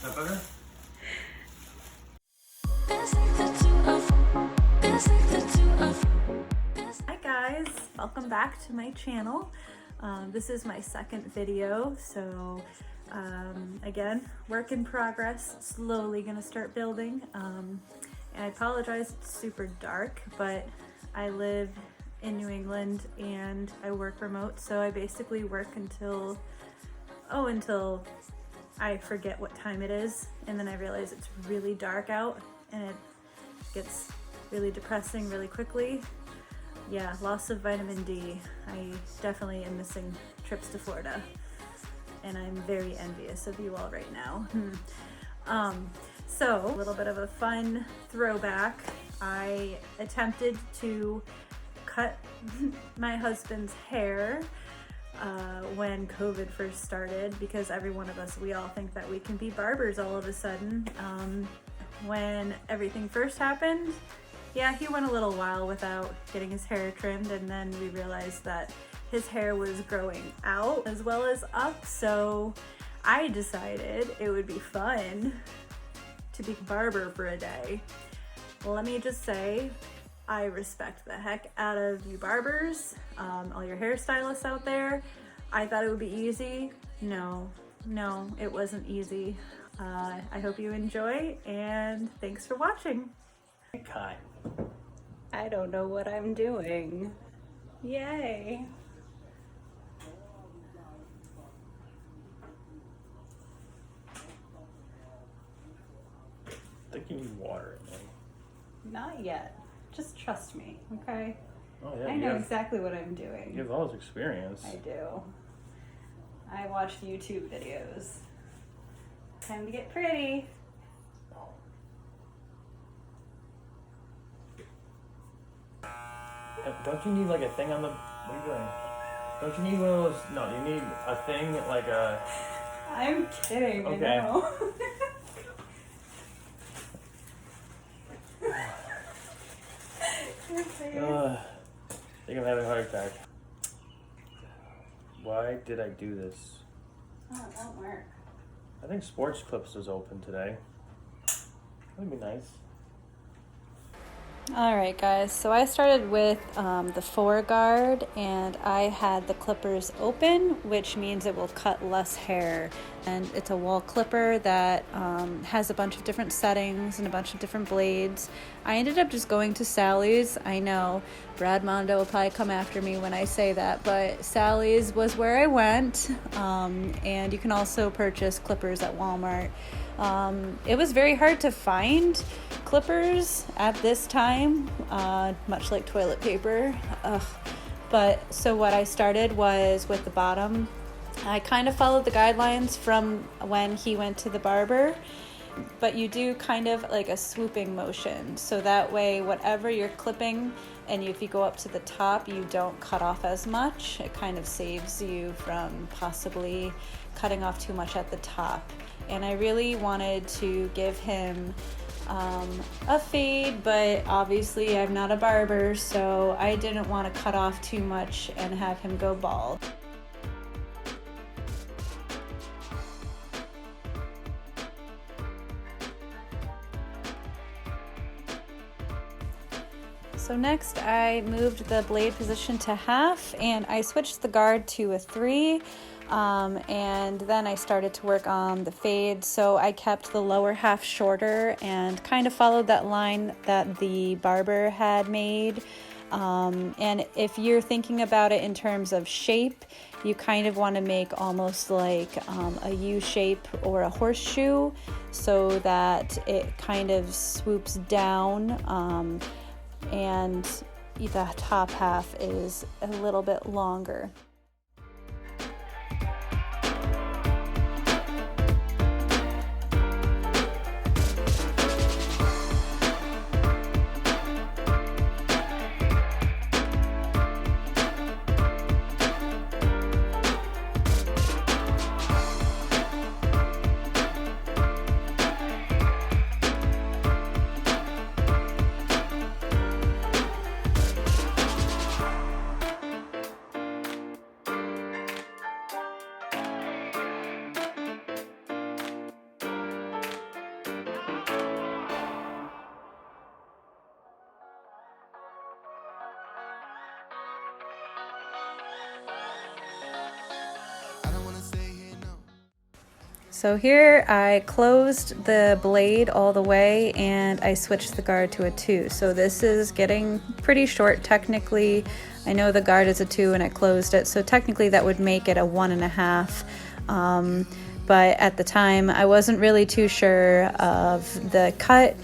that better? Hi guys, welcome back to my channel. This is my second video, so again, work in progress, slowly gonna start building. And I apologize, it's super dark, but I live in New England and I work remote, so I basically work until I forget what time it is, and then I realize it's really dark out and it gets really depressing really quickly. Yeah, loss of vitamin D. I definitely am missing trips to Florida, and I'm very envious of you all right now. So a little bit of a fun throwback. I attempted to cut my husband's hair when COVID first started, because every one of us, we all think that we can be barbers all of a sudden. When everything first happened, yeah, he went a little while without getting his hair trimmed, and then we realized that his hair was growing out as well as up, so I decided it would be fun to be a barber for a day. Well, let me just say, I respect the heck out of you barbers, all your hairstylists out there. I thought it would be easy. No, it wasn't easy. I hope you enjoy, and thanks for watching. Kai. I don't know what I'm doing. Yay. I think you need water in there. Not yet. Just trust me, okay? Oh yeah, I know exactly what I'm doing. You have all this experience. I do. I watch YouTube videos. Time to get pretty. Don't you need like a thing on the... What are you doing? Don't you need one of those... No, you need a thing like a... I'm kidding, Okay. I know. I think I'm having a heart attack. Why did I do this? Oh, it won't work. I think Sports Clips is open today. That'd be nice. Alright guys, so I started with the foreguard, and I had the clippers open, which means it will cut less hair. And it's a wall clipper that has a bunch of different settings and a bunch of different blades. I ended up just going to Sally's. I know Brad Mondo will probably come after me when I say that, but Sally's was where I went. And you can also purchase clippers at Walmart. It was very hard to find clippers at this time, much like toilet paper. But so what I started was with the bottom. I kind of followed the guidelines from when he went to the barber, but you do kind of like a swooping motion, so that way whatever you're clipping, and if you go up to the top, you don't cut off as much. It kind of saves you from possibly cutting off too much at the top. And I really wanted to give him a fade, but obviously I'm not a barber, so I didn't want to cut off too much and have him go bald. So next I moved the blade position to half, and I switched the guard to a 3. And then I started to work on the fade, so I kept the lower half shorter and kind of followed that line that the barber had made. And if you're thinking about it in terms of shape, you kind of want to make almost like a U shape or a horseshoe, so that it kind of swoops down, and the top half is a little bit longer. So here I closed the blade all the way and I switched the guard to a 2. So this is getting pretty short technically. I know the guard is a 2 and I closed it, so technically that would make it a 1.5. But at the time I wasn't really too sure of the cut.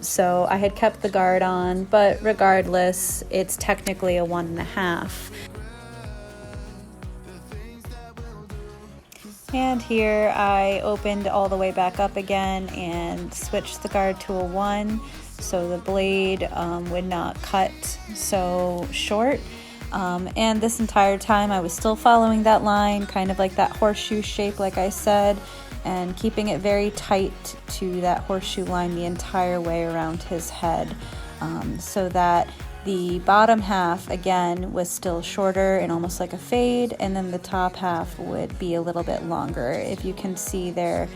So I had kept the guard on, but regardless, it's technically a 1.5. And here I opened all the way back up again and switched the guard to a 1 so the blade would not cut so short. And this entire time I was still following that line, kind of like that horseshoe shape like I said, and keeping it very tight to that horseshoe line the entire way around his head, so that the bottom half again was still shorter and almost like a fade, and then the top half would be a little bit longer. If you can see there,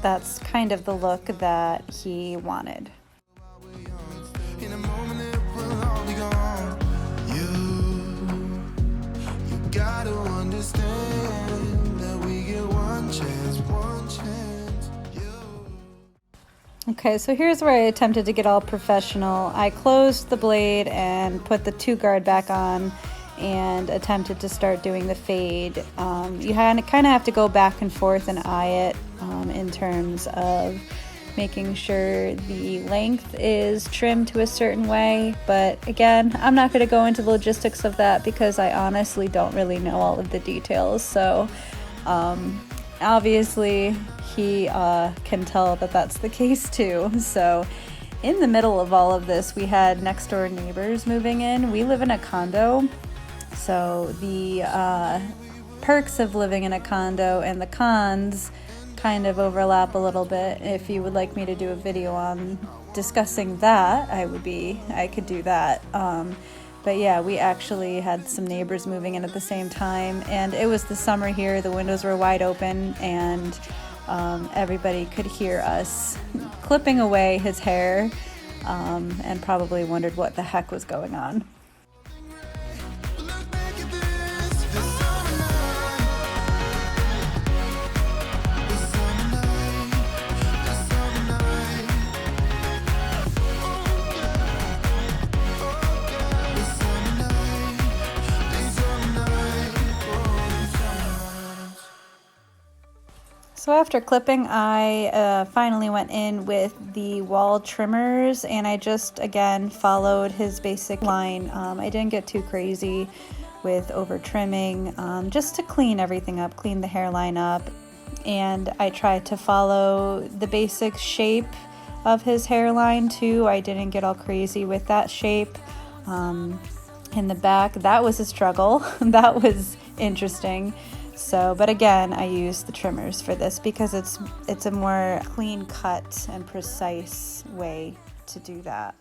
that's kind of the look that he wanted. Gotta understand that we get one chance. Okay, so here's where I attempted to get all professional. I closed the blade and put the 2 guard back on and attempted to start doing the fade. You kind of have to go back and forth and eye it in terms of making sure the length is trimmed to a certain way. But again, I'm not going to go into the logistics of that because I honestly don't really know all of the details. So obviously he can tell that that's the case too. So in the middle of all of this, we had next door neighbors moving in. We live in a condo, so the perks of living in a condo and the cons kind of overlap a little bit. If you would like me to do a video on discussing that, I could do that. But yeah, we actually had some neighbors moving in at the same time, and it was the summer here. The windows were wide open, and everybody could hear us clipping away his hair, and probably wondered what the heck was going on. So after clipping, I finally went in with the wall trimmers, and I just again followed his basic line. I didn't get too crazy with over trimming, just to clean everything up, clean the hairline up. And I tried to follow the basic shape of his hairline too. I didn't get all crazy with that shape. In the back, that was a struggle. That was interesting. So, but again, I use the trimmers for this because it's a more clean cut and precise way to do that.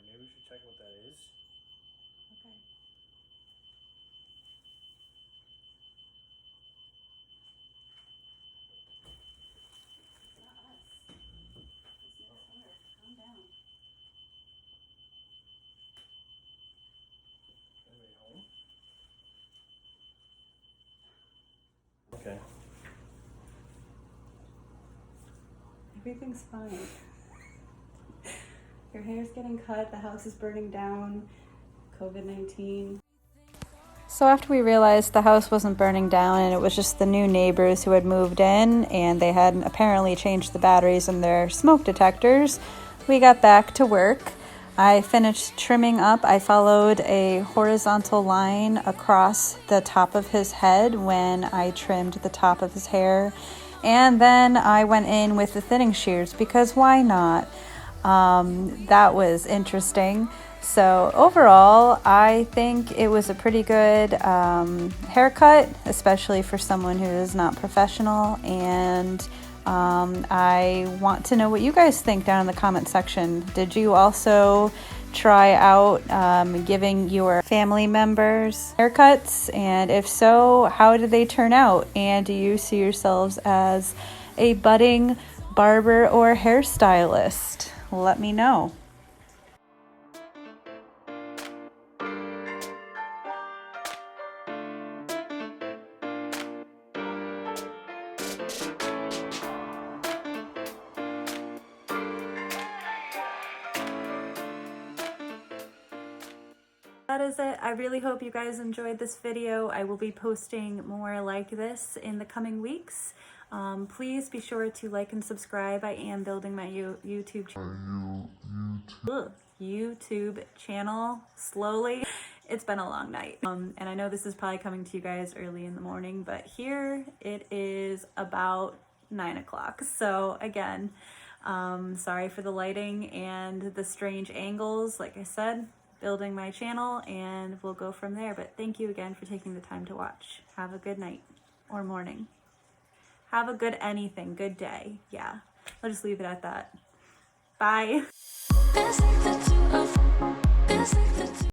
Maybe we should check what that is. Okay. It's not us. It's next door. Calm down. Anybody home? Okay. Everything's fine. Your hair's getting cut, the house is burning down, COVID-19. So after we realized the house wasn't burning down and it was just the new neighbors who had moved in and they had apparently changed the batteries in their smoke detectors, we got back to work. I finished trimming up. I followed a horizontal line across the top of his head when I trimmed the top of his hair. And then I went in with the thinning shears because why not? That was interesting. So overall, I think it was a pretty good haircut, especially for someone who is not professional. And I want to know what you guys think down in the comment section. Did you also try out giving your family members haircuts? And if so, how did they turn out? And do you see yourselves as a budding barber or hairstylist? Let me know. That is it. I really hope you guys enjoyed this video. I will be posting more like this in the coming weeks. Please be sure to like and subscribe. I am building my YouTube channel slowly. It's been a long night. And I know this is probably coming to you guys early in the morning, but here it is about 9 o'clock. So again, sorry for the lighting and the strange angles. Like I said, building my channel and we'll go from there. But thank you again for taking the time to watch. Have a good night or morning. Have a good anything, good day. Yeah, I'll just leave it at that. Bye.